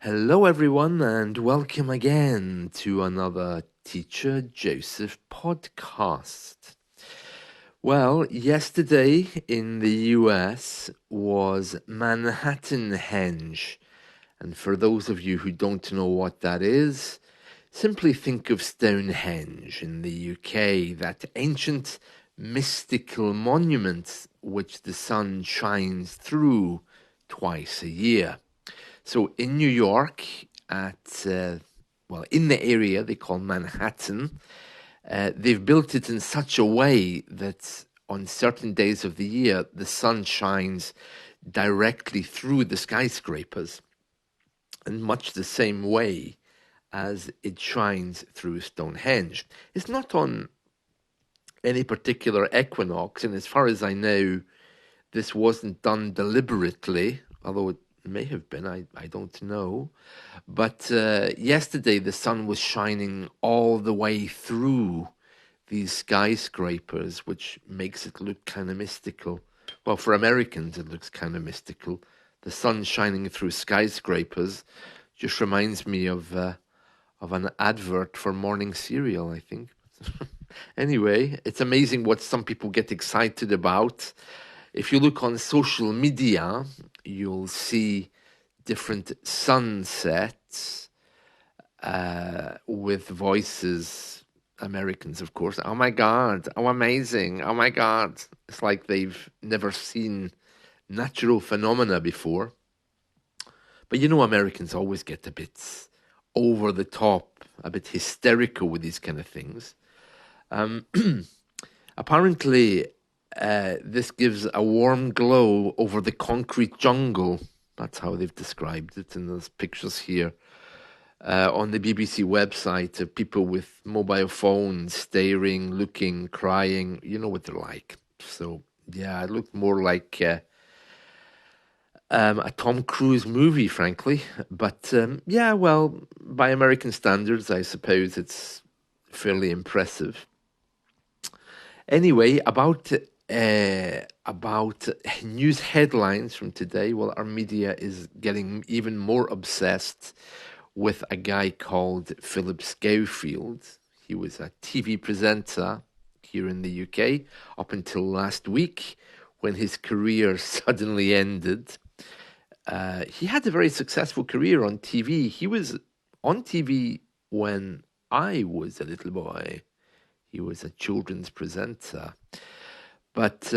Hello, everyone, and welcome again to another Teacher Joseph podcast. Well, yesterday in the US was Manhattanhenge, and for those of you who don't know what that is, simply think of Stonehenge in the UK, that ancient mystical monument which the sun shines through twice a year. So in New York, in the area they call Manhattan, they've built it in such a way that on certain days of the year, the sun shines directly through the skyscrapers in much the same way as it shines through Stonehenge. It's not on any particular equinox, and as far as I know, this wasn't done deliberately, although it may have been, I don't know. But yesterday the sun was shining all the way through these skyscrapers, which makes it look kind of mystical. Well, for Americans, it looks kind of mystical. The sun shining through skyscrapers just reminds me of an advert for morning cereal, I think. Anyway, it's amazing what some people get excited about. If you look on social media, you'll see different sunsets with voices, Americans, of course. Oh my God, oh amazing, oh my God. It's like they've never seen natural phenomena before. But you know, Americans always get a bit over the top, a bit hysterical with these kind of things. Um, Apparently, this gives a warm glow over the concrete jungle. That's how they've described it in those pictures here. On the BBC website, of people with mobile phones staring, looking, crying. You know what they're like. So, yeah, it looked more like a Tom Cruise movie, frankly. But yeah, well, by American standards, I suppose it's fairly impressive. Anyway, about news headlines from today. Well, our media is getting even more obsessed with a guy called Philip Schofield. He was a TV presenter here in the UK up until last week when his career suddenly ended. He had a very successful career on TV. He was on TV when I was a little boy. He was a children's presenter. But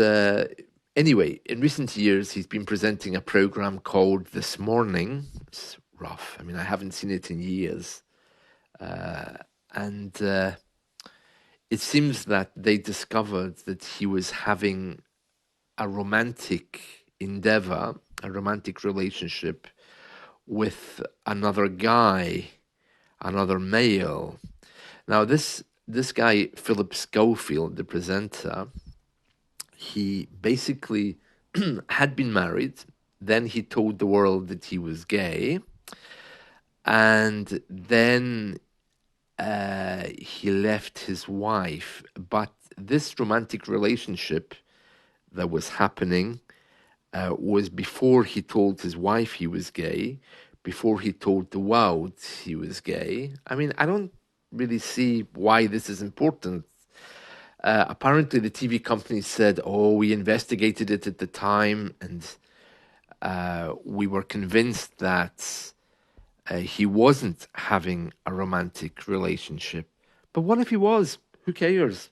anyway, in recent years, he's been presenting a program called This Morning. It's rough. I mean, I haven't seen it in years. And it seems that they discovered that he was having a romantic endeavor, a romantic relationship with another guy, another male. Now, this guy, Philip Schofield, the presenter, he basically had been married. Then he told the world that he was gay. And then he left his wife. But this romantic relationship that was happening was before he told his wife he was gay, before he told the world he was gay. I mean, I don't really see why this is important. Apparently, the TV company said, "Oh, we investigated it at the time, and we were convinced that he wasn't having a romantic relationship." But what if he was? Who cares?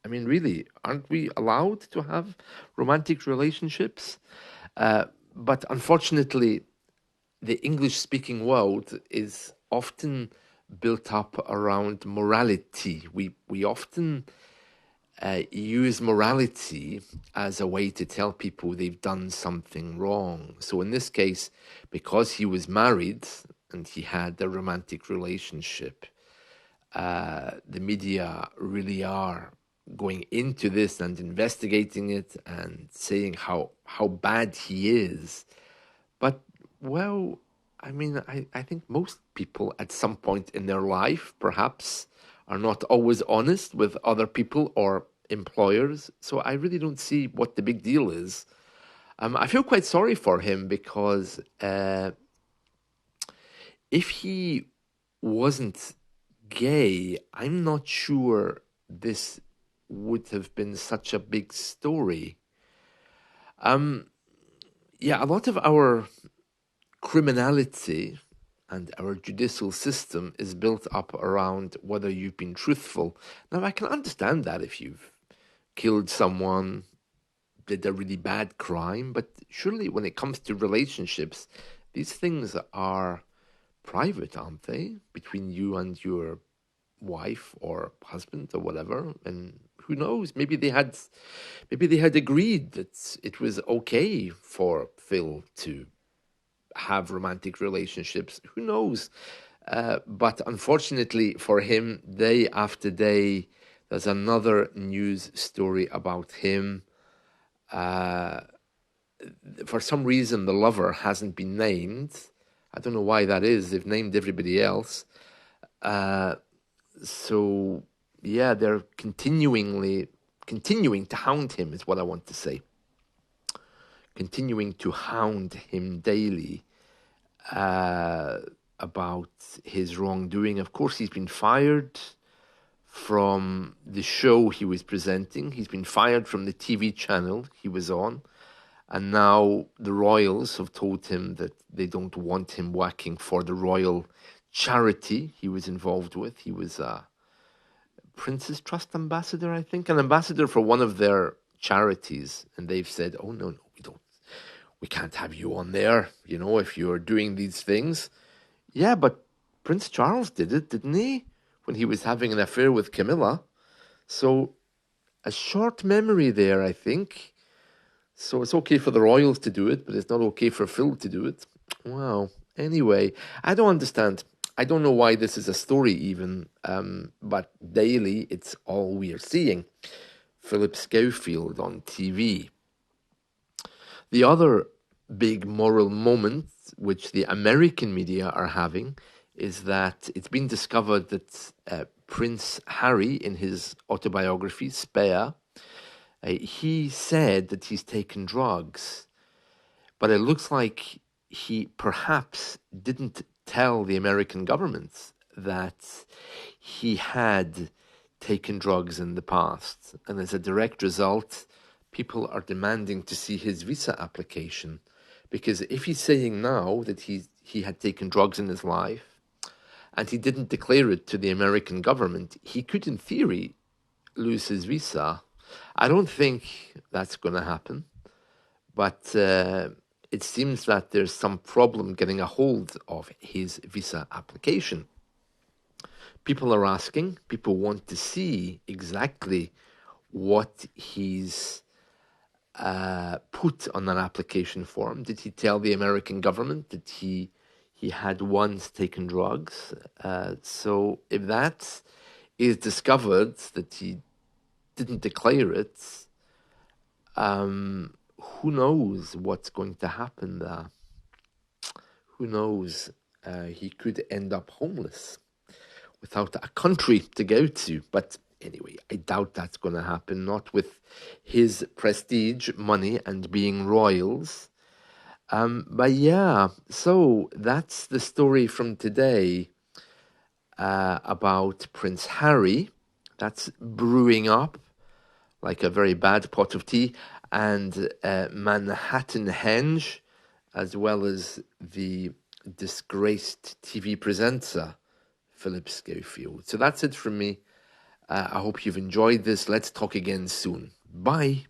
I mean, really, aren't we allowed to have romantic relationships? But unfortunately, the English-speaking world is often built up around morality. We often use morality as a way to tell people they've done something wrong. So in this case, because he was married and he had a romantic relationship, the media really are going into this and investigating it and saying how bad he is. But, well, I mean, I think most people at some point in their life perhaps are not always honest with other people or employers. So I really don't see what the big deal is. I feel quite sorry for him because if he wasn't gay, I'm not sure this would have been such a big story. Yeah, a lot of our criminality and our judicial system is built up around whether you've been truthful. Now, I can understand that if you've killed someone, did a really bad crime, but surely when it comes to relationships, these things are private, aren't they? Between you and your wife or husband or whatever. And who knows? Maybe they had agreed that it was okay for Phil to have romantic relationships. Who knows? But unfortunately for him, day after day, there's another news story about him. For some reason, the lover hasn't been named. I don't know why that is. They've named everybody else. So yeah, they're continuing to hound him, is what I want to say. Continuing to hound him daily about his wrongdoing. Of course, he's been fired from the show he was presenting. He's been fired from the TV channel he was on. And now the royals have told him that they don't want him working for the royal charity he was involved with. He was a Prince's Trust ambassador, I think, an ambassador for one of their charities. And they've said, oh, no, we can't have you on there, if you're doing these things. Yeah, but Prince Charles did it, didn't he? When he was having an affair with Camilla. So a short memory there, I think. So it's okay for the royals to do it, but it's not okay for Phil to do it. Wow. Anyway, I don't understand. I don't know why this is a story even, but daily it's all we are seeing. Philip Schofield on TV. The other big moral moment which the American media are having is that it's been discovered that Prince Harry, in his autobiography, Spare, he said that he's taken drugs, but it looks like he perhaps didn't tell the American government that he had taken drugs in the past. And as a direct result, people are demanding to see his visa application. Because if he's saying now that he had taken drugs in his life and he didn't declare it to the American government, he could, in theory, lose his visa. I don't think that's going to happen, but it seems that there's some problem getting a hold of his visa application. People are asking, people want to see exactly what he's put on that application form. Did he tell the American government that he had once taken drugs? So if that is discovered, that he didn't declare it, who knows what's going to happen there? Who knows? He could end up homeless without a country to go to. But anyway, I doubt that's going to happen, not with his prestige, money, and being royals. But yeah, so that's the story from today about Prince Harry. That's brewing up like a very bad pot of tea, and Manhattanhenge, as well as the disgraced TV presenter, Philip Schofield. So that's it from me. I hope you've enjoyed this. Let's talk again soon. Bye.